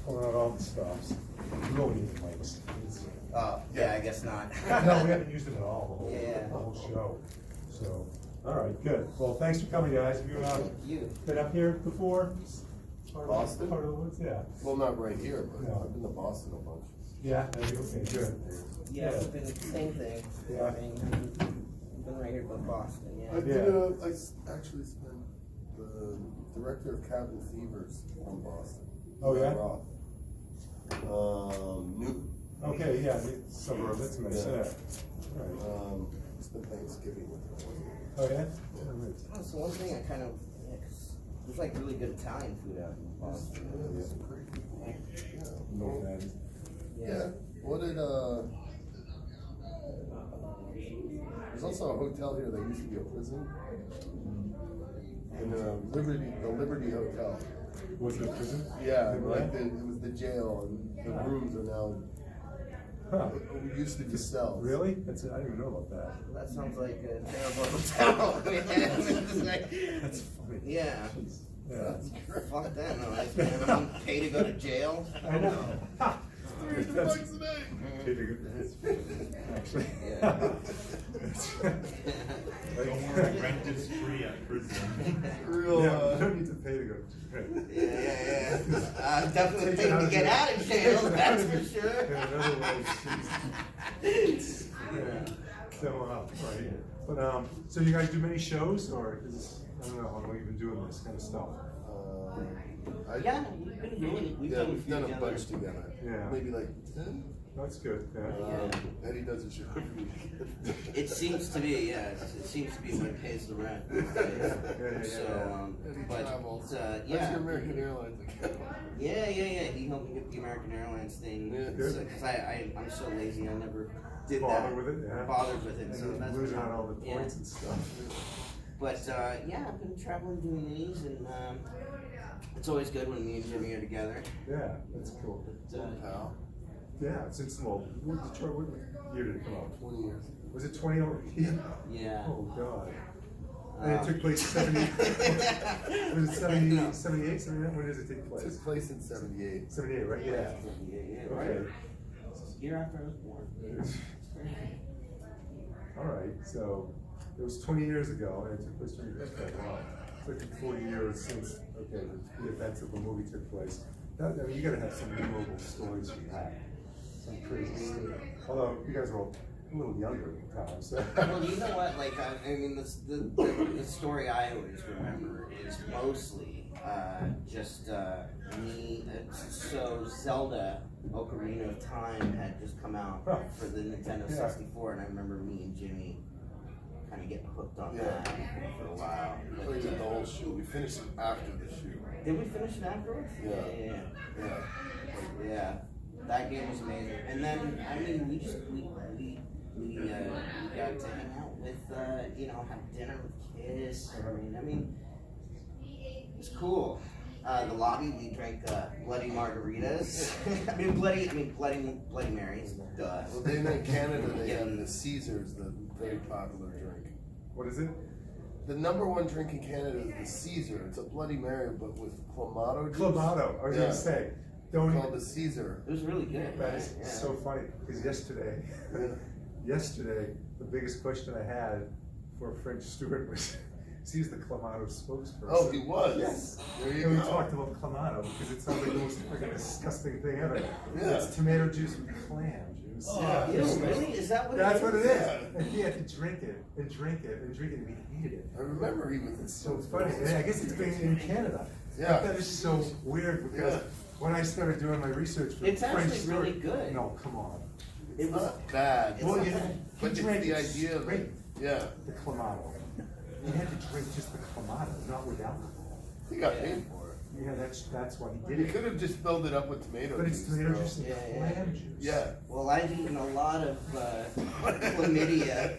pulling out all the stops. We won't need the mics. Yeah, I guess not. No, we haven't used them at all, Yeah. the whole show. So, all right, good. Well, thanks for coming, guys. Have you been up here before? Boston? Part of the woods, yeah. Well, not right here, but No. I've been to Boston a bunch. Yeah, okay, good. Yeah, it's been the same thing. Yeah. I mean, I've been right here by Boston, I yeah. did actually spent the director of Cabin Fevers from Boston. Oh, yeah? Roth. Newton. Okay, yeah, the suburb, that's nice, yeah. Right. Spent Thanksgiving with her. Oh, yeah? Oh, so one thing I kind of, yeah, 'cause there's like really good Italian food out in Boston. Yeah, there's some great people. No bad. Yeah. What did, there's also a hotel here that used to be a prison. In the Liberty Hotel. Was it a prison? Yeah, Remember like that? it was the jail, and the rooms are now, Huh. it used to be cells. Really? I didn't even know about that. That sounds like a terrible hotel. That's funny. Yeah. Yeah. Fuck that noise, man. I'm gonna pay to go to jail. I know. $300 a day. Actually. Yeah. Rent is free at prison. Real, Yeah, you don't need to pay to go. Yeah. Definitely paying to get out of jail, that's for sure. In another way, jeez. Yeah. So, right. But, so you guys do many shows, or is this, I don't know how long you've been doing this kind of stuff? Yeah, we've been doing it. We've Yeah, done we've done a bunch together. together. Yeah. Maybe like 10? That's good, yeah. Eddie does a show every weekend. It seems to be, yeah. It seems to be what pays the rent. So, Eddie but travels. yeah. That's your American Airlines account. Yeah. He helped me get the American Airlines thing Yeah. because I'm so lazy. I never did Bother that. with it, yeah. Bothered with it. And So you're that's losing what out all the yeah. points and stuff. But yeah, I've been traveling doing these, and it's always good when me and Jimmy are together. Yeah, that's cool. But, Pal. Yeah, since, well, Detroit, what year did it come out? 20 years. Was it 20 over? yeah. Oh, God. And it took place 70, was it 70, 78, 79? When does it take It place? took place in 78. 78, right? Yeah, Okay. right. Year after I was born. All right, so it was 20 years ago, and it took place 20 years ago. Wow. It's like 40 years since, okay, the events of the movie took place. I mean, you gotta have some memorable stories from that. Some crazy stuff. Although, you guys were all a little younger at the time, so. Well, you know what? Like, I mean, the story I always remember is mostly just me. So Zelda Ocarina of Time had just come out for the Nintendo 64, and I remember me and Jimmy kind of getting hooked on that for a while. We played the whole shoot. We finished it after the shoot. Did we finish it afterwards? Yeah. Yeah. That game was amazing. And then, I mean, we got to hang out with, have dinner with Kiss. I mean, it was cool. The lobby, we drank bloody margaritas. Bloody Marys. Duh. Well, then in Canada, they have the Caesars, the very popular drink. What is it? The #1 drink in Canada is the Caesar. It's a Bloody Mary, but with Clamato juice. Clamato, I was gonna say. Don't Called the Caesar. It was really good. That is so funny, because yesterday, the biggest question I had for a French steward was, he's the Clamato spokesperson. Oh, he was? Yes. There you And we go. talked about Clamato, because it sounds like the most freaking disgusting thing ever. Yeah. It's tomato juice with clam juice. Oh, Yeah. Ew, really? Is that what That's it what is? it is. Yeah. And he had to drink it, and drink it, and drink it, and he hated it. I remember he was. It's so funny. And I guess it's been in Canada. Yeah. But that is so weird, because when I started doing my research for It's French actually really steward- good. No, come on. It's not bad. Well, not you know, bad. But he it's drank the it idea of straight, it. Yeah. the Clamato. He had to drink just the Clamato, not with alcohol. He got paid for it. Yeah, that's why he He did it. could have just filled it up with tomato But juice. it's tomato bro. juice and Yeah. clam juice. Yeah. Well, I've eaten a lot of chlamydia.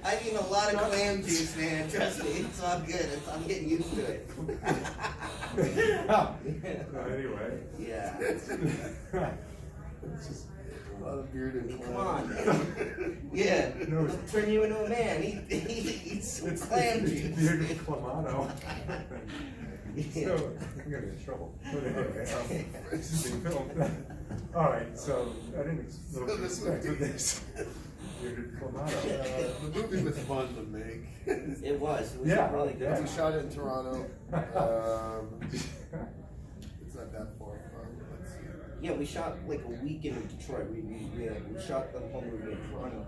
I've eaten a lot of clam juice, man. Trust me, it's all good. I'm getting used to it. Anyway. Yeah. It's just, A lot of beard and Come on, man. Yeah. No, It'll turn you into a man. Eat some it's clam it's juice. beard and Clamato. So, I'm gonna get in trouble. But anyway, this is being filmed. All right, so I didn't know what to expect with this. You're Clamato. The movie was fun to make. It was Yeah, really good. yeah. We shot it in Toronto. It's not that far from. Let's see. Yeah, we shot like a week in Detroit. We shot the whole movie in Toronto.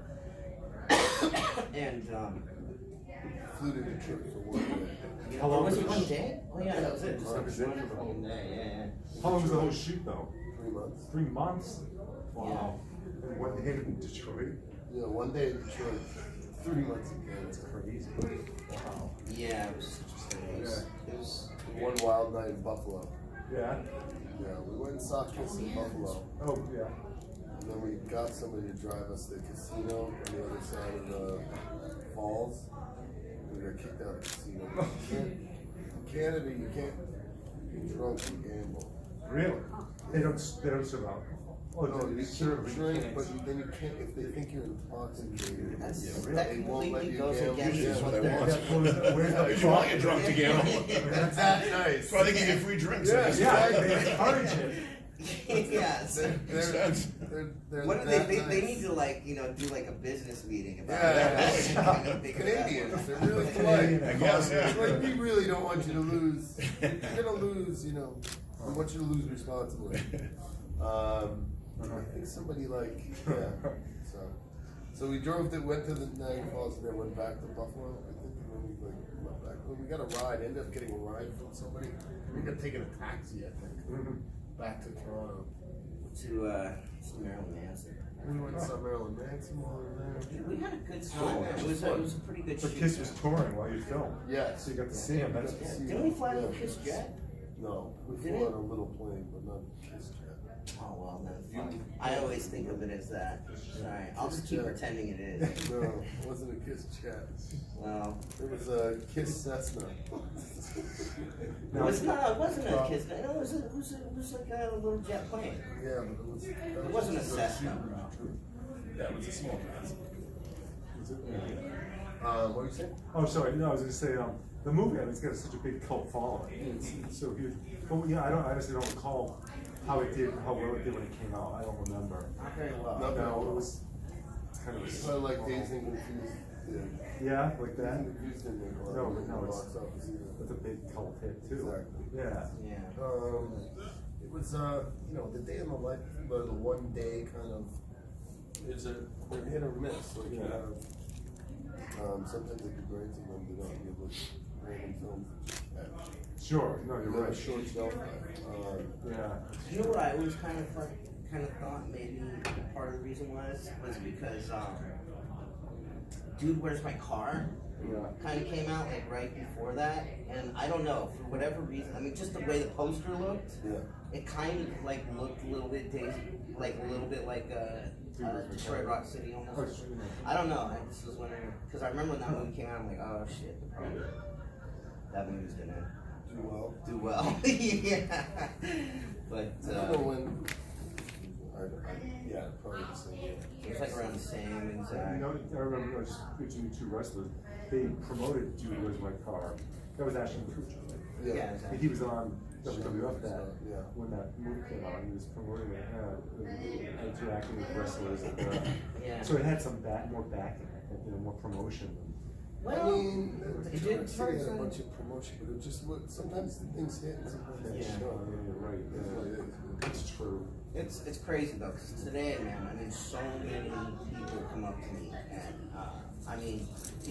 And Flew to Detroit for one day. How long was was it? the One shoot? day? Oh yeah, that was it. Just That was one it for the whole fucking day. Yeah. How long was the whole shoot though? 3 months. 3 months? Wow. And what day in Detroit? Yeah, one day in Detroit. 3 months again. That's crazy. Wow. Yeah, it was interesting. It was One wild night in Buffalo. Yeah. Yeah, we went and saw Kiss in Buffalo. Oh, yeah. And then we got somebody to drive us to the casino on the other side of the falls. We got kicked out of the casino. In Canada, you can't be drunk and gamble. Really? They don't serve alcohol. Oh, No, they you serve can drink, but then you can't, if they think you're intoxicated. That's, really? that They won't let completely you goes gamble. against Yeah, what they they're. want. Where's the If you want to get drunk to gamble. That's that nice. That's why they give you free drinks. Yeah, Yeah, they encourage it. Yes. They're What do that they nice. need to like, do like a business meeting about Yeah, it. yeah. Kind of think of that Canadians, one. they're really Canadian, polite. I guess, yeah. It's like, we really don't want you to lose. You're gonna lose, we want you to lose responsibly. I think somebody so we went to the Niagara Falls and then went back to Buffalo, I think, and then we went back. Well, we got a ride, ended up getting a ride from somebody. We got taken a taxi, I think, back to Toronto. To Marilyn Manson. We went and saw Marilyn Manson while we were there. We had a good time. It was a pretty good But shoot. Kiss was touring while you filmed. Yes. So you got to see him. That's We got to see Didn't we him. fly Yeah. with Kiss Jet? No, we Did flew it? on a little plane, but not Kiss Jet. Oh well, then fine. I always think of it as that. Sorry, I'll just keep Jet. pretending it is. No, it wasn't a Kiss Jet. Well, It was a Kiss Cessna. it was not. It wasn't a Kiss. No, it was like a little jet plane. Yeah, but it was. It wasn't a Cessna. Yeah, it was a small mask. What were you saying? Oh, sorry. No, I was going to say, the movie, it's got such a big cult following. It's so huge. But I honestly don't recall how well it did when it came out. I don't remember. Not very well. No, it was kind of It's kind of like Dazed and Confused. Yeah, like Dazed that. and Confused didn't make a lot No, of money no, in the it's- box office either. That's a big cult hit too. Exactly. Yeah. Yeah. It was, the day in the life, the 1 day kind of, they're hit or miss. Like, Yeah. sometimes they could great, sometimes they don't. You look random films. Sure. No, you're You have a right. short shelf life. Yeah. You know what I always kind of thought maybe part of the reason was because Dude, Where's My Car? Yeah. Kind of came out like right before that, and I don't know, for whatever reason, I mean, just the way the poster looked, Yeah. it kind of like looked a little bit Detroit Rock City Oh, almost. sure. I don't know, I just was wondering, because I remember when that movie came out, I'm like, oh shit, that movie's gonna Do well. do well. Yeah. But, I don't know when. Yeah, probably the same year. it was like around the same exact. You know, I remember just between two wrestlers, they promoted Dude, Where's My Car? That was Ashton Kutcher. Yeah, Right? exactly. He was on WWF that Yeah. when that movie came out. He was promoting it, interacting with wrestlers. Yeah. So it had some more backing, I think, more promotion. I Well, mean, it Detroit did City had a start bunch of promotion, but it just sometimes the things hit and sometimes they Yeah. don't. You're right. That's what it is. It's true. it's crazy though, because today, man, I mean, so many people come up to me, and I mean,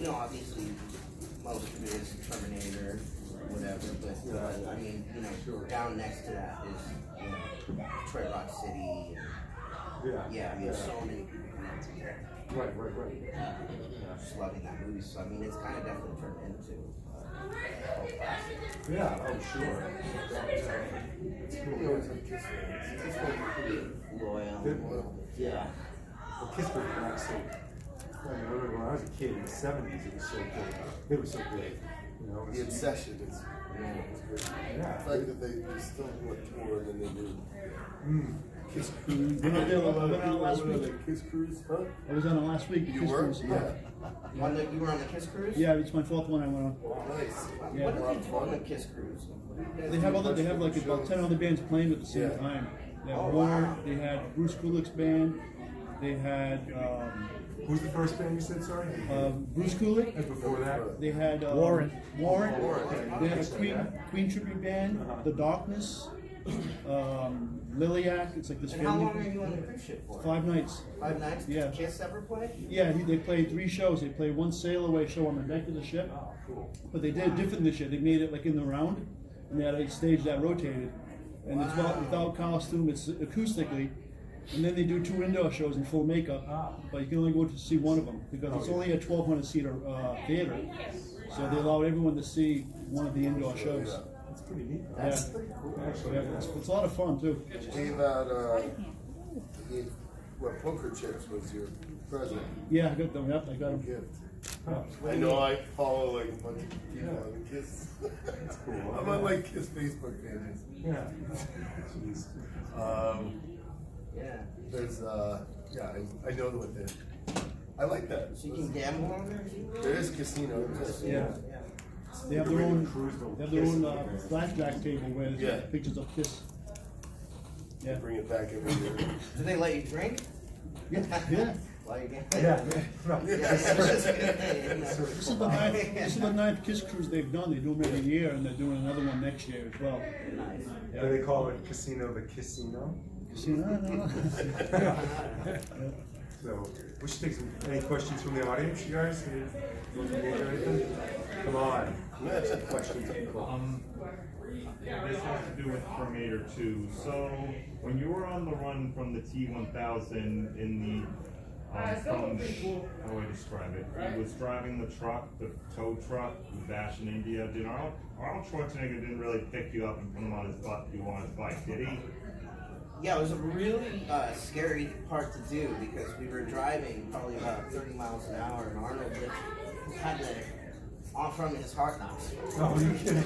obviously, most of it is Terminator, whatever, but I mean, down next to that is, Detroit Rock City, and, Yeah. I mean, so many people come up to me, Right. just loving that movie, so I mean, it's kind of definitely turned into a cult classic. Yeah, oh, sure. It's cool. We always have Kiss fans. Kiss fans are pretty Loyal. Good. Yeah. Well, Kiss was not so. I mean, when I was a kid in the '70s, it was so good. They were so great. It was, The Obsession is great. Yeah. The fact that they still do a tour and then they do Kiss Cruise. Went out there, I went out last What are week. they, Kiss Cruise, huh? I was on it last week. You Kiss were? Cruise. Yeah. You were on the Kiss Cruise? Yeah, it's my fourth one I went on. Nice. Yeah. What do they do on the Kiss Cruise? They have like about 10 other bands playing at the same Yeah. time. They had Oh, Warner, wow. they had Bruce Kulick's band, they had Who's the first band you said, sorry? Bruce Kulick, And before that? they had Warren. Warren, Warren. they had a Queen tribute band, The Darkness, Liliac, it's like this And how long are family. you on the cruise ship for? 5 nights. 5 nights? Yeah. Did Kiss ever play? Yeah, they played 3 shows. They played one sail away show on the deck of the ship, Oh, cool. but they did it different this year. They made it like in the round, and they had a stage that rotated. And it's without costume, it's acoustically. And then they do 2 indoor shows in full makeup, but you can only go to see one of them because it's only a 1,200 seater theater. So they allow everyone to see one of the indoor shows. That's pretty neat. Yeah. That's pretty cool, actually. Yeah, it's a lot of fun too. Gave out, Poker Chips was your present, Yeah, I got them. Yep, I got them. gift. Huh. I know I follow like a bunch of people on Kiss. That's cool. I'm on like Kiss Facebook pages. Yeah. Jeez. Yeah. There's, yeah, I know what they I like that. So you can gamble on there too? There is casino. Yeah. They have their own. They have their own blackjack table where there's Yeah. pictures of Kiss. Yeah. Bring it back every year. Do they let you drink? Yeah. Yeah. While you gamble? Yeah. This is the ninth Kiss cruise they've done. They do them every year, and they're doing another one next year as well. Nice. Do they call it Casino the Casino? Casino, no. So, we should take any questions from the audience, you guys? Anything? Come on. Questions, people. This has to do with Terminator 2. So, when you were on the run from the T-1000 in the, from, how do I describe it? He was driving the truck, the tow truck, the bash in India. Did Arnold Schwarzenegger didn't really pick you up and put him on his butt, you on his bike, did he? Yeah, it was a really scary part to do because we were driving probably about 30 miles an hour and Arnold had the on from his heart knocks. Oh, are you kidding?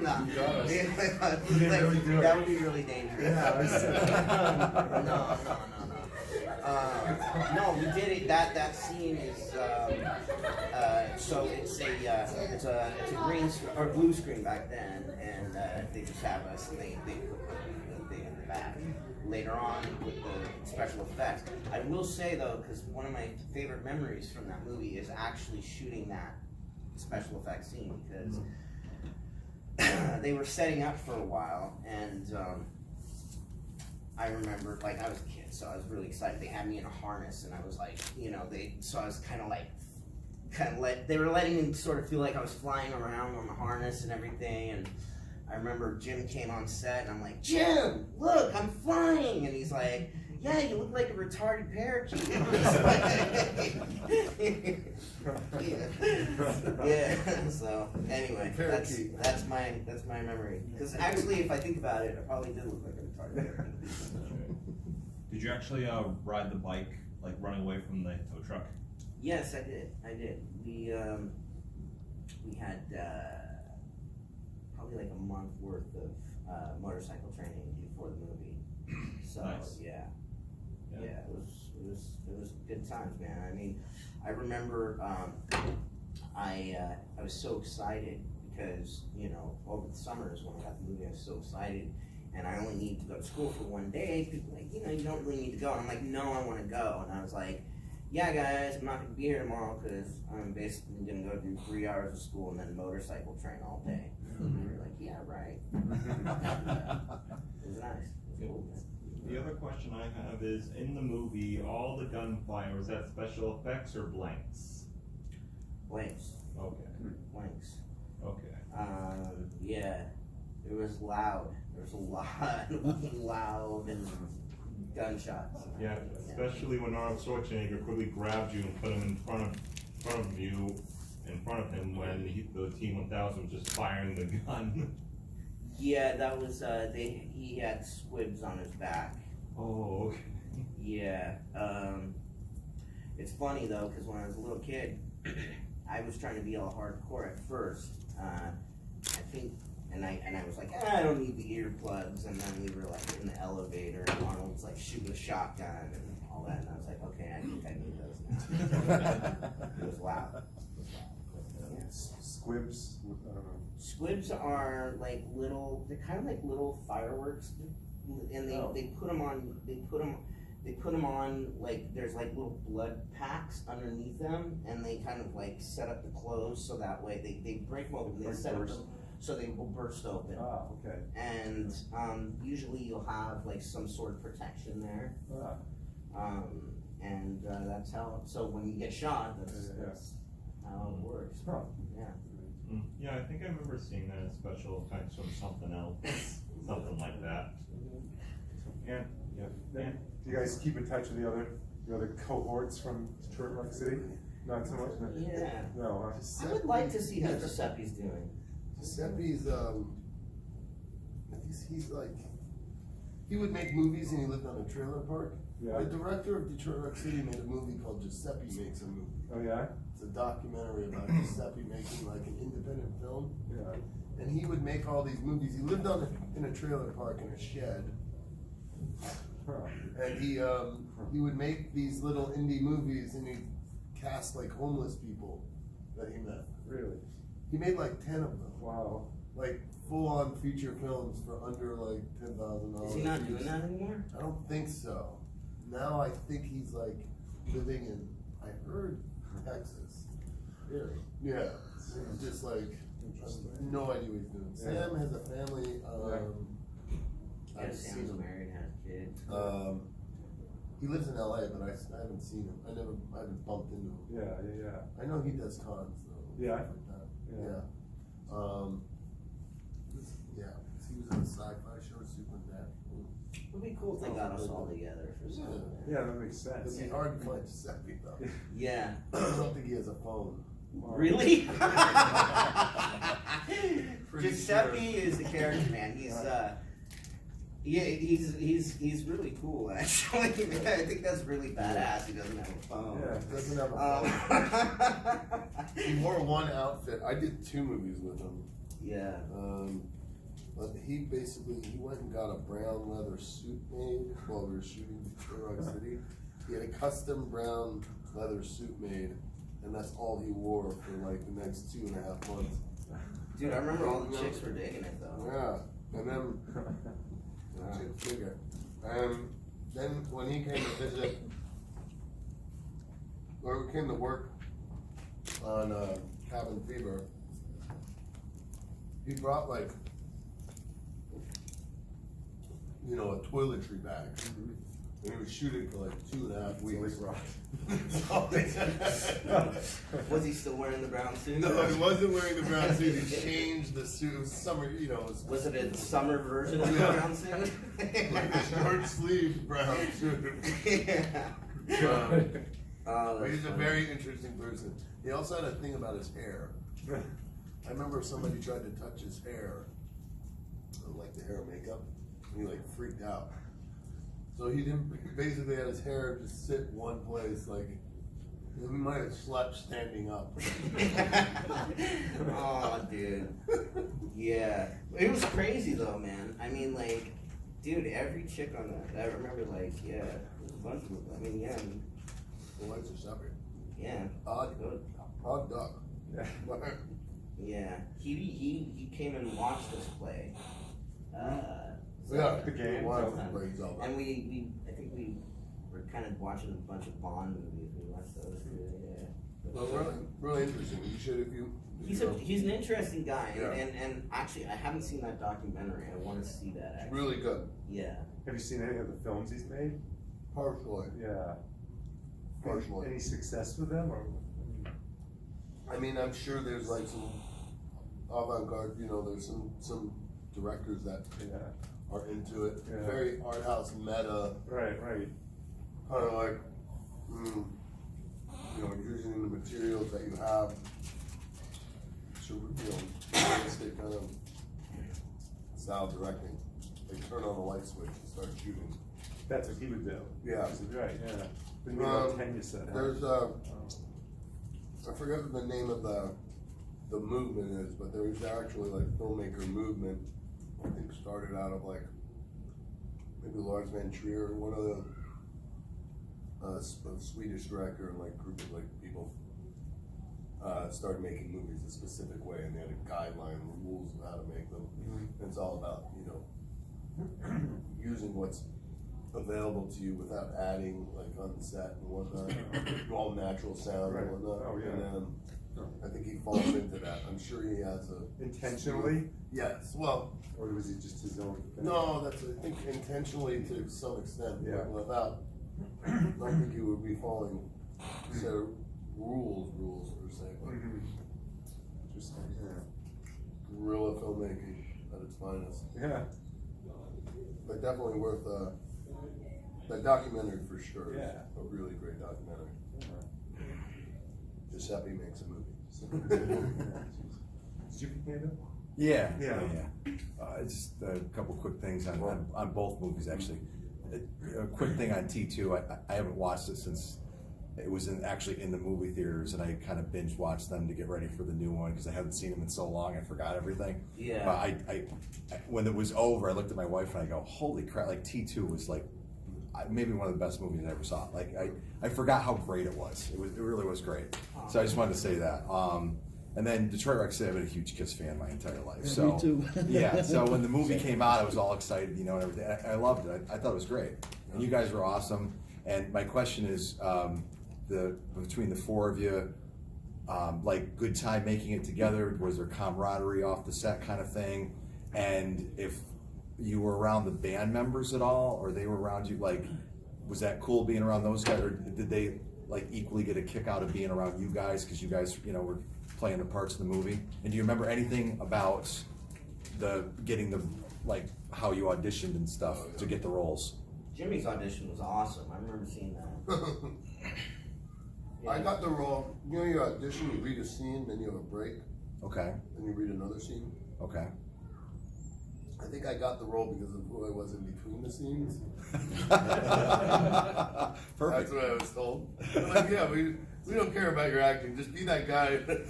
No, You didn't really do it. That would be really dangerous. Yeah, I said. No, we did it. That scene is so it's a green or blue screen back then, and they just have us and they put the thing in the back. Later on with the special effects, I will say though, because one of my favorite memories from that movie is actually shooting that special effects scene because they were setting up for a while and. I remember, like, I was a kid, so I was really excited. They had me in a harness, and I was like, so I was they were letting me sort of feel like I was flying around on the harness and everything. And I remember Jim came on set, and I'm like, Jim, look, I'm flying. And he's like, yeah, you look like a retarded parakeet. Yeah. So anyway, that's my memory. Because actually, if I think about it, I probably did look like a retarded parakeet. Did you actually ride the bike, like running away from the tow truck? Yes, I did. We had probably like a month worth of motorcycle training before the movie. So Nice. yeah, it was good times, man. I mean, I remember I was so excited because over the summers when I got the movie, I was so excited. And I only need to go to school for one day. People were like, you don't really need to go. And I'm like, no, I want to go. And I was like, yeah, guys, I'm not going to be here tomorrow because I'm basically going to go do 3 hours of school and then motorcycle train all day. And we were like, yeah, right. It was nice. It was cool, man. The other question I have is, in the movie, all the gunfire, was that special effects or blanks? Blanks. Okay. Blanks. Okay. Yeah, it was loud. There was a lot of loud and gunshots. Yeah, especially when Arnold Schwarzenegger quickly grabbed you and put him in front of him when the T-1000 was just firing the gun. Yeah, that was he had squibs on his back. Oh, okay. Yeah. It's funny though, because when I was a little kid, I was trying to be all hardcore at first. I think And I was like, I don't need the earplugs. And then we were like in the elevator, and Arnold's like shooting a shotgun and all that. And I was like, okay, I think I need those now. It was loud. Yeah. Squibs, I don't know. Squibs are like little, they're kind of like little fireworks, and they put them on, like, there's like little blood packs underneath them, and they kind of like set up the clothes so that way they break them open, they set up them so they will burst open. Ah, okay. And usually you'll have like some sort of protection there. Ah. And that's how, so when you get shot, that's how it works. Huh. Yeah. Yeah, I think I remember seeing that in special effects from something else, something like that. Yeah, yeah. Do you guys keep in touch with the other cohorts from Detroit Rock City? Not so much? No? Yeah. No, I would like to see how Giuseppe's doing. Giuseppe's, he's like, he would make movies and he lived on a trailer park. Yeah. The director of Detroit Rock City made a movie called Giuseppe Makes a Movie. Oh, yeah? It's a documentary about Giuseppe making like an independent film. Yeah. And he would make all these movies. He lived in a trailer park in a shed. Huh. And he would make these little indie movies and he'd cast like homeless people that he met. Really? He made like 10 of them. Wow. Like full-on feature films for under like $10,000. Is he not doing that anymore? I don't think so. Now I think he's like living in, I heard, Texas. Really? Yeah. It's just like, I have no idea what he's doing. Yeah. Sam has a family. Yeah, I've seen Sam's him. married, has kids. He lives in LA, but I haven't seen him. I haven't bumped into him. Yeah. I know he does cons though. Yeah? Stuff like that. Yeah. Yeah. He was in a sci-fi show, Supernatural. It'd be cool if they got us all together for something. Yeah, that makes sense. It'd be hard to find Giuseppe though. Yeah. I don't think he has a phone. Really? Pretty Giuseppe sure. is the character, man. He's really cool, actually. I think that's really badass. He doesn't have a phone. Yeah. Doesn't have a phone. He wore one outfit. I did 2 movies with him. Yeah. But he went and got a brown leather suit made while we were shooting Detroit Rock City. He had a custom brown leather suit made, and that's all he wore for like the next 2.5 months. Dude, I remember all the chicks were digging it though. Yeah, and then chicks dig it. And then when he came to visit, or we came to work on Cabin Fever, he brought like, you know, a toiletry bag. And he was shooting for like 2.5 weeks. Was he still wearing the brown suit? No, he wasn't wearing the brown suit. He changed the suit. It was summer, you know. Was it a summer version of the Yeah. brown suit? like a short sleeve brown suit. Yeah. Oh, But he's a funny. very interesting person. He also had a thing about his hair. I remember somebody tried to touch his hair, like the hair makeup, and he like freaked out. So he basically had his hair just sit one place, like he might have slept standing up. Oh, dude. Yeah. It was crazy though, man. I mean, like, dude, every chick on that, I remember, like, yeah, there's a bunch of them. I mean, yeah. Well, that's a sucker. Yeah. Odd duck. Yeah. He came and watched us play. Yeah, the game. Wow, brings all that. And I think we were kind of watching a bunch of Bond movies. We watched those too, yeah. Well, really interesting. You should if you. He's an interesting guy, Yeah. and actually I haven't seen that documentary. I want to see that. Actually. Really good. Yeah. Have you seen any of the films he's made? Partially. Yeah. Partially. Any success with them? Or? I mean, I'm sure there's like some avant-garde, you know, there's some directors that Yeah. are into it. Yeah. Very art house meta, Right. kind of like, you know, using the materials that you have to, you know, realistic kind of style directing. They turn on a light switch and start shooting. That's what he would do. Yeah. Right. Yeah. But you know, 10 you said. Huh? There's I forget the name of the the movement is, but there was actually like filmmaker movement. I think started out of like maybe Lars von Trier, one of the Swedish director and like group of like people started making movies a specific way, and they had a guideline, rules of how to make them. And it's all about, you know, using what's available to you without adding like on the set and whatnot, all natural sound Right. and whatnot. Oh, yeah. And I think he falls into that. I'm sure he has a Intentionally? Yes. Well, Or was it just his own thing? no, that's I think intentionally to some extent. Yeah. Without, I don't think he would be following set of rules per se. But Interesting, yeah. guerrilla filmmaking at its finest. Yeah. But definitely worth that documentary for sure. is Yeah. A really great documentary. Giuseppe makes a movie. Did you pick it up? Yeah, Yeah. just a couple quick things on both movies, actually. A quick thing on T2, I haven't watched it since it was actually in the movie theaters, and I kind of binge watched them to get ready for the new one because I hadn't seen them in so long, I forgot everything. Yeah. But I when it was over, I looked at my wife and I go, holy crap, like T2 was like maybe one of the best movies I ever saw. Like I forgot how great it was. It really was great. So I just wanted to say that. And then Detroit Rock City, I've been a huge Kiss fan my entire life. Yeah, So me too. yeah. So when the movie came out, I was all excited, you know, and everything. I loved it. I thought it was great. And you guys were awesome. And my question is, between the four of you, like good time making it together? Was there camaraderie off the set kind of thing? And if you were around the band members at all, or they were around you, like, was that cool being around those guys, or did they like equally get a kick out of being around you guys because you guys, you know, were playing the parts in the movie? And do you remember anything about getting the, like, how you auditioned and stuff to get the roles? Jimmy's audition was awesome. I remember seeing that. I got the role. You know, you audition, you read a scene, then you have a break, Okay. then you read another scene. Okay. I think I got the role because of who I was in between the scenes. Perfect. That's what I was told. They're like, yeah, we don't care about your acting. Just be that guy that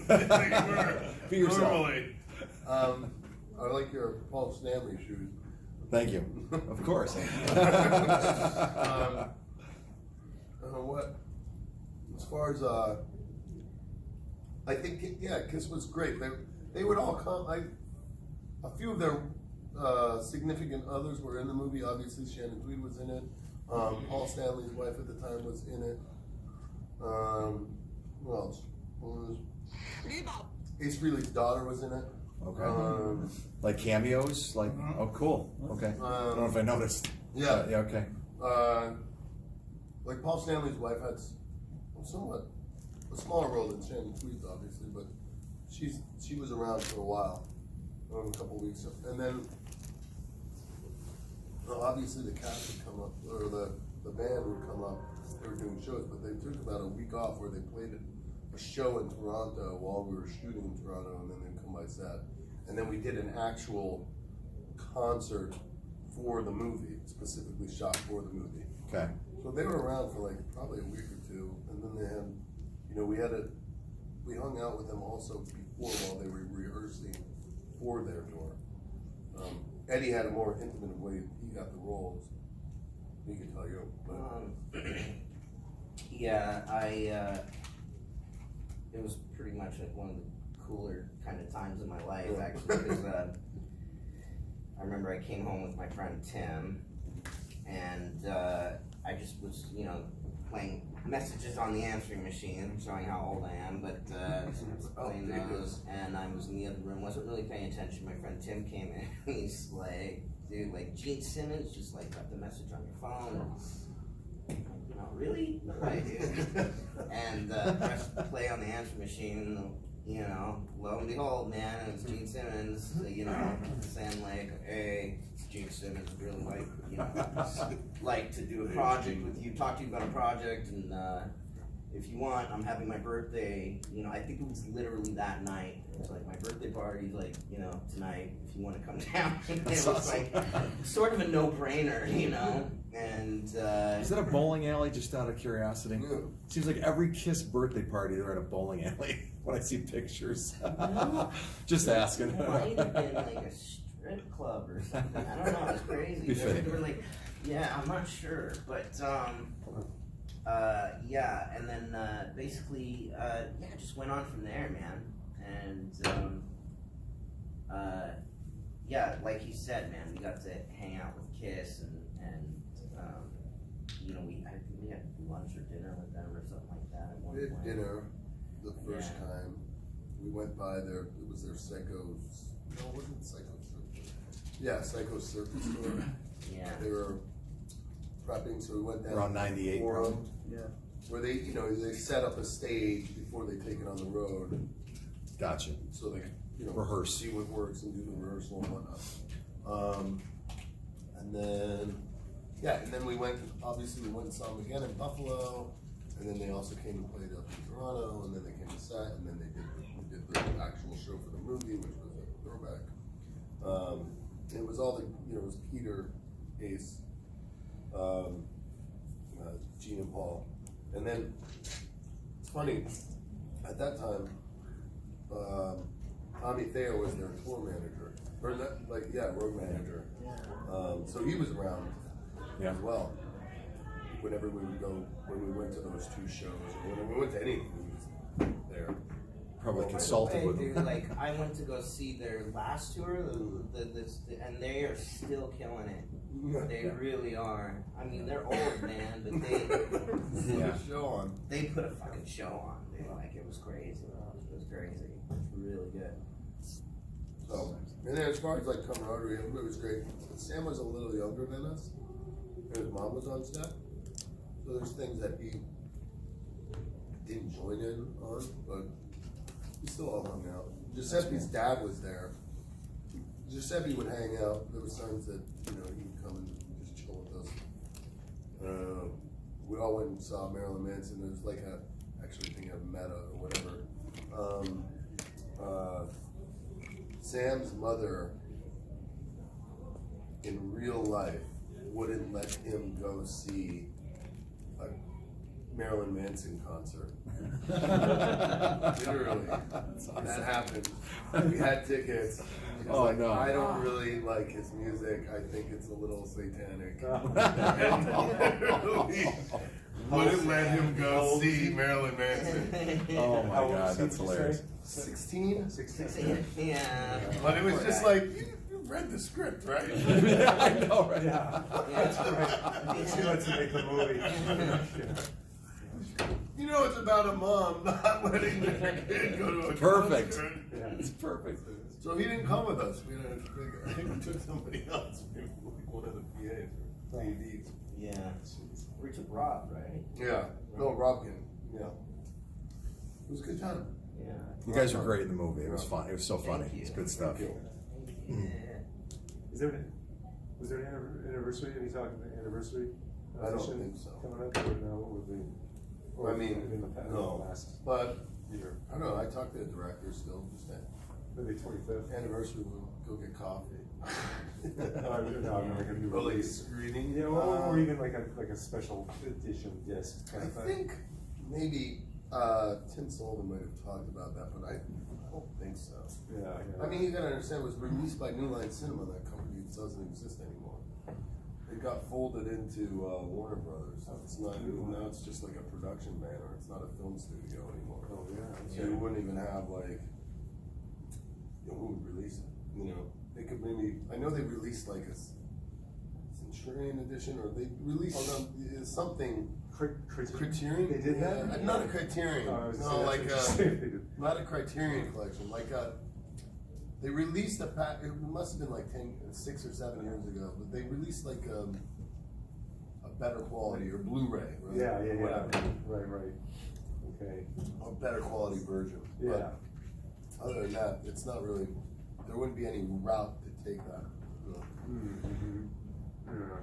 you were Be yourself. normally. I like your Paul Stanley shoes. Thank you. Of course. What? As far as I think Kiss was great. They would all come. A few of their significant others were in the movie. Obviously, Shannon Tweed was in it. Paul Stanley's wife at the time was in it. Who else? Ace Frehley's daughter was in it. Okay. Like cameos? Like, oh, cool. Okay. I don't know if I noticed. Yeah. Yeah, okay. Like Paul Stanley's wife had somewhat a smaller role than Shannon Tweed's, obviously, but she was around for a while, a couple weeks, and then obviously the cast would come up, or the band would come up. They were doing shows, but they took about a week off where they played a show in Toronto while we were shooting in Toronto, and then they'd come by set, and then we did an actual concert for the movie, specifically shot for the movie. Okay. So they were around for like probably a week or two, and then they had, you know, we hung out with them also before while they were rehearsing for their tour. Eddie had a more intimate way he got the roles. He could tell you. But. Yeah, it was pretty much like one of the cooler kind of times in my life, actually, because I remember I came home with my friend Tim, and I just was, you know, playing messages on the answering machine, showing how old I am, but playing those, and I was in the other room, wasn't really paying attention. My friend Tim came in, and he's like, dude, like, Gene Simmons just like got the message on your phone. And, no, really? No, I do. And press play on the answer machine, you know, lo and behold, man, it was Gene Simmons, you know, saying like, hey, it's Gene Simmons, really like to do a project with you, talk to you about a project, and if you want, I'm having my birthday, you know, I think it was literally that night. It was like my birthday party, like, you know, tonight, if you want to come down. It was like sort of a no-brainer, you know, and Is that a bowling alley, just out of curiosity? Yeah. Seems like every Kiss birthday party, they're at a bowling alley. when I see pictures. Just asking. It might have been like a strip club or something. I don't know. It's crazy. Be fitting. They were like, yeah, I'm not sure, but yeah, and then basically, yeah, just went on from there, man, and yeah, like you said, man, we got to hang out with Kiss, and you know, I think we had lunch or dinner with them or something like that at one We had point. dinner the first Yeah. time. We went by it was their Psycho's, no, it wasn't Psycho Circus. Yeah, Psycho Circus store. Yeah. They were prepping, so we went down. Around 98, Forum, probably. Yeah. where they, you know, they set up a stage before they take it on the road, Gotcha. so they, you know, Rehearse. see what works and do the rehearsal and whatnot. And then, yeah, and then we went and saw them again in Buffalo, and then they also came and played up in Toronto, and then they came to set, and then we did the actual show for the movie, which was a throwback. It was all the, you know, it was Peter, Ace, Gene and Paul, and then it's funny, at that time, Tommy Thayer was their tour manager, or not, like, yeah, road manager. So he was around Yeah. as well. Whenever we would go, when we went to those two shows, or when we went to anything, he was there. Probably By the consulted way, with dude, them. like I went to go see their last tour, and they are still killing it. They really are. I mean, they're old, man, but Yeah. Show on. they put a fucking show on, dude. Like it was crazy. It was crazy. It was really good. So, and then as far as like camaraderie, everybody was great. Sam was a little younger than us, and his mom was on set. So there's things that he didn't join in on, but we still all hung out. Giuseppe's dad was there. Giuseppe would hang out. There was times that, you know, he would come and just chill with us. We all went and saw Marilyn Manson. It was like actually I think of Meta or whatever. Sam's mother, in real life, wouldn't let him go see a Marilyn Manson concert. Literally, that happened. We had tickets. He was Oh, like, no. I don't really like his music. I think it's a little satanic. And literally wouldn't let him go see Marilyn Manson. Oh my How old God, was he, that's did you hilarious. say? 16? 16. Yeah. But it was just like, you read the script, right? I know, right? Yeah. That's right. She lets him make the movie. You know, it's about a mom not letting their kid go to a Perfect. concert. Yeah. It's perfect. So he didn't come with us. We had a bigger, I think we took somebody else, maybe like one of the PAs or ADs. Yeah. We took Rob, right? Yeah, no, Robkin, yeah. It was a good time. Yeah. You guys were great in the movie. It was fun. It was so funny. Thank you. It's good stuff. Thank you. Yeah. Was there an anniversary? Any talk of the anniversary? I don't edition think so. Coming up or no? Or I mean, in the past, no, last but, year, I don't know, I talked to the director still, just that maybe 25th. anniversary, we'll go get coffee. No, like a new Or like a release. screening. Yeah, or even like a special edition disc kind I of thing. think maybe, Tim Sullivan might have talked about that, but I don't think so. Yeah. I mean, you gotta understand, it was released by New Line Cinema, that company doesn't exist anymore. It got folded into Warner Brothers. It's not, now it's just like a production banner, it's not a film studio anymore. Oh, yeah. So you wouldn't even have like, you know, who would release it, you know? They could maybe, I know they released like a Centurion edition, or they released something. Criterion? They did that? Yeah, not a Criterion, Oh, I was no, gonna say, like that's what you said they did. not a Criterion collection, like they released a pack, it must have been like 6 or 7 years ago, but they released like a better quality, or Blu-ray, right? Yeah. Whatever. Right. Okay. A better quality version. Yeah. But other than that, it's not really, there wouldn't be any route to take that. You know. Mm-hmm.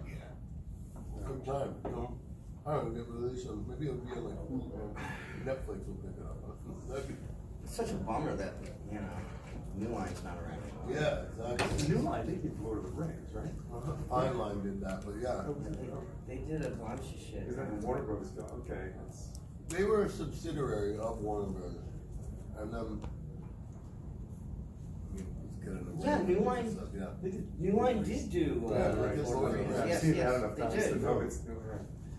Yeah. Good time, you know? I don't know, get released on, maybe it'll be on like Hulu, Netflix will pick it up. That'd be, It's such a bummer that, you know, New Line's not around anymore. yeah, exactly. New Line, they did Lord of the Rings, right? Fine Line did that, but yeah. They did a bunch of shit. Is that man. Warner Brothers? Okay. That's, They were a subsidiary of Warner Brothers. And he's good in the Yeah, role New and Line- stuff, yeah. New Line did do, Yeah, right. Warriors. Yeah, I've Yes, seen it yes, out enough they times to did. know it's,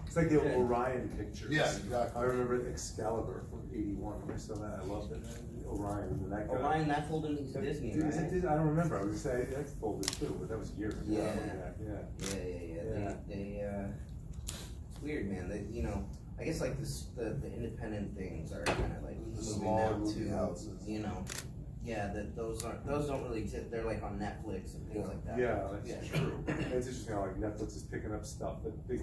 it's like the Yeah. Orion pictures. Yeah, exactly. I remember Excalibur from '81, I saw that, I loved it, Orion, and that guy. Orion, that folded into Disney, Is it right? Disney? I don't remember, I was gonna say, that's folded too, but that was years ago. Yeah. Yeah. Yeah. It's weird, man. They, you know, I guess like this, the independent things are kind of like The moving smaller now movie to, houses. you know, yeah, those don't really exist. They're like on Netflix and things like that. Yeah, that's Yeah. true. It's interesting how like Netflix is picking up stuff that big,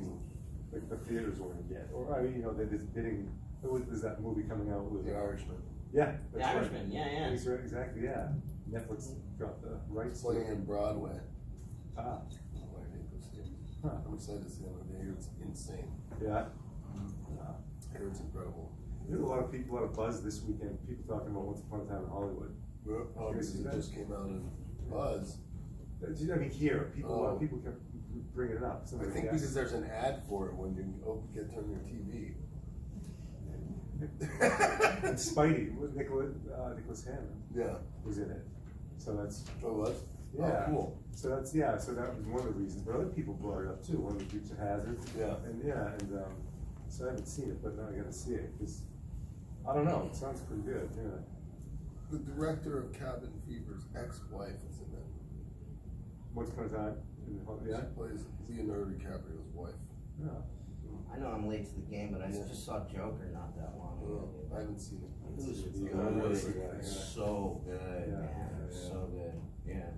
like the theaters weren't get, or I mean, you know, they're just bidding. There's that movie coming out with The Irishman. Yeah, The that's right. Irishman, yeah. He's right, exactly, yeah. Netflix got the rights. to Playing it. in Broadway. Ah, huh. I'm excited to see him. I hear it's insane. Yeah. I hear it's incredible. There's a lot of people, a lot of buzz this weekend. People talking about Once Upon a Time in Hollywood. Obviously, it just came out in Buzz. I mean, here, people, a lot of people kept bringing it up. I Somebody think asked- because there's an ad for it when you get on your TV. And Spidey, with Nicholas Hammond Yeah. was in it. So that's, Oh, what? yeah. Oh, cool. So that's, yeah, so that was one of the reasons, but other people brought it up too, one of the Dukes of Hazzard. Yeah. So I haven't seen it, but now I gotta see it, cause, I don't know, it sounds pretty good, yeah. The director of Cabin Fever's ex-wife is in it. Once Upon a Time, yeah? She plays Leonardo DiCaprio's wife. Yeah. I know I'm late to the game, but I just saw Joker not that long ago. I haven't seen it. It was Yeah, I wanna see good, that, yeah. so good, Yeah, man, yeah. so good, yeah.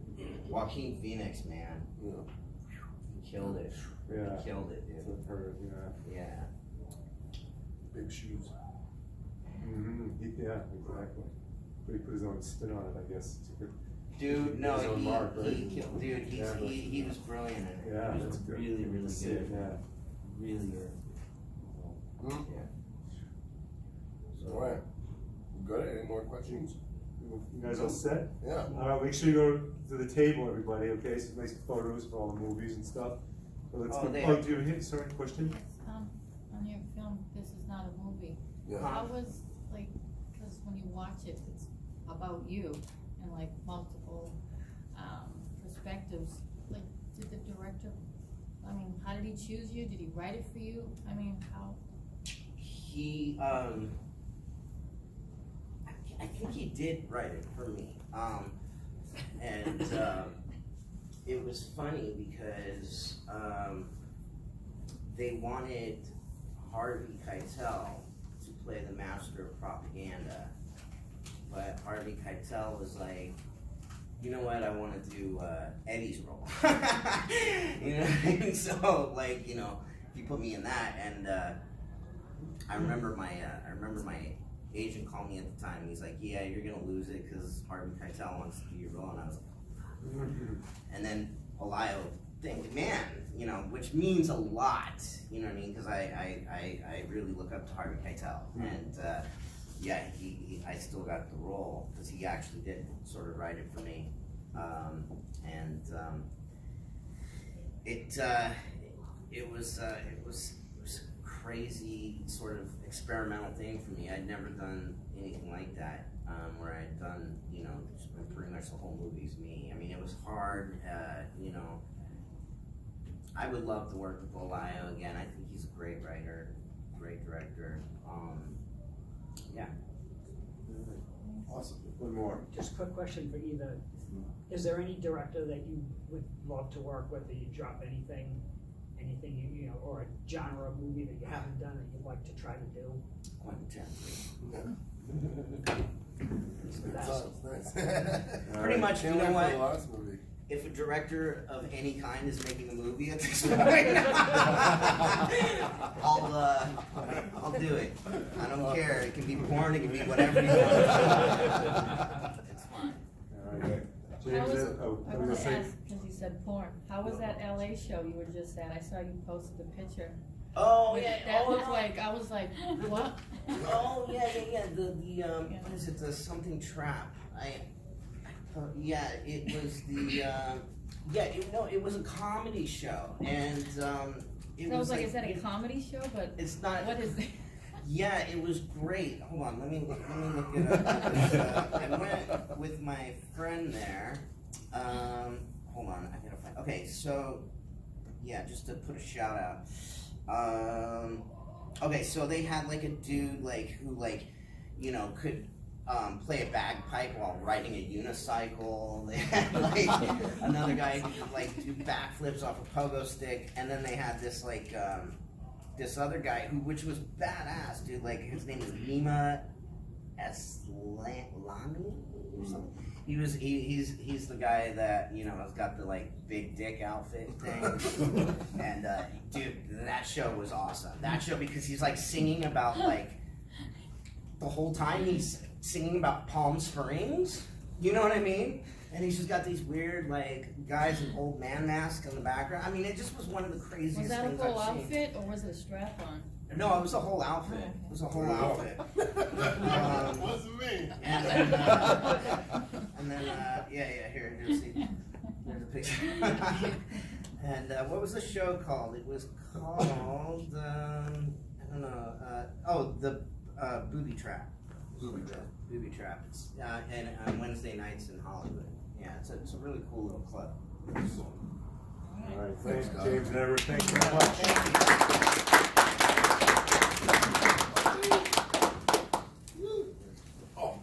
Joaquin Phoenix, man, Yeah. he killed it. Yeah. He killed it, That's dude. what I've heard, yeah. Yeah. Big shoes. Yeah, exactly. But he put his own spin on it, I guess. Took it- Dude, no, his own mark, right? he killed, dude, Yeah, but- he was brilliant in it. Yeah, He that's was good. really, really See it, good. yeah. Really good. Hmm? Yeah. All right. You got it? Any more questions? You guys all set? Yeah. Make sure you go to the table, everybody, okay? Some nice photos of all the movies and stuff. So let's Oh, go. they- Oh, do you have, sorry, question? On your film, This Is Not a Movie, Yeah. how was, like, cause when you watch it, it's about you and like multiple, perspectives. Like, did the director, I mean, how did he choose you? Did he write it for you? I mean, how? He, I think he did write it for me. And it was funny because, they wanted Harvey Keitel to play the master of propaganda. But Harvey Keitel was like, you know what, I wanna do, Eddie's role. You know what I mean? So, like, you know, he put me in that, and, I remember my agent called me at the time, and he's like, yeah, you're gonna lose it, cause Harvey Keitel wants to do your role, and I was like, and then Olayo think, man, you know, which means a lot, you know what I mean, cause I really look up to Harvey Keitel, and, yeah, I still got the role, cause he actually did sort of write it for me, it was a crazy sort of experimental thing for me. I'd never done anything like that, where I'd done, you know, pretty much the whole movie's me. I mean, it was hard, you know. I would love to work with Olayo again. I think he's a great writer, great director. Yeah. Awesome. One more. Just a quick question for either. Is there any director that you would love to work with, that you drop anything you know, or a genre of movie that you haven't done that you'd like to try to do? Quentin That sounds nice. Pretty much, you Can't know wait for what? the last movie. If a director of any kind is making a movie at this point, I'll do it. I don't care. It can be porn. It can be whatever you want. It's fine. All right. How James, was, oh, I I was wanna gonna say, ask, cause you said porn, how was that LA show you were just at? I saw you posted a picture. Oh But yeah. That oh, looked no. like, I was like, what? Oh yeah. The what is it? The something trap. Yeah. It was the it was a comedy show, and it So I was like, like is that a comedy show? But it's not. what is it? Yeah, it was great. Hold on, let me look it up. Because, I went with my friend there. Hold on, I gotta find. Okay, so yeah, just to put a shout out. Okay, so they had like a dude who could play a bagpipe while riding a unicycle. They had like another guy who could do backflips off a pogo stick, and then they had this this other guy which was badass, dude. Like his name is Nima Eslami or something. He's the guy that has got the big dick outfit thing, and dude, that show was awesome. That show because he's singing about the whole time he's singing about Palm Springs. You know what I mean? And he's just got these weird guys in old man masks in the background. I mean, it just was one of the craziest Was that a things full I've seen. outfit, or was it a strap on? No, it was a whole outfit. It was a whole outfit. Wasn't me. And then here's a picture. And what was the show called? It was called I don't know. The Booby Trap. Booby Trap. It's and on Wednesday nights in Hollywood. Yeah, it's a really cool little club. All right, Thanks, thanks, guys. James and Edward, thanks very much. Oh.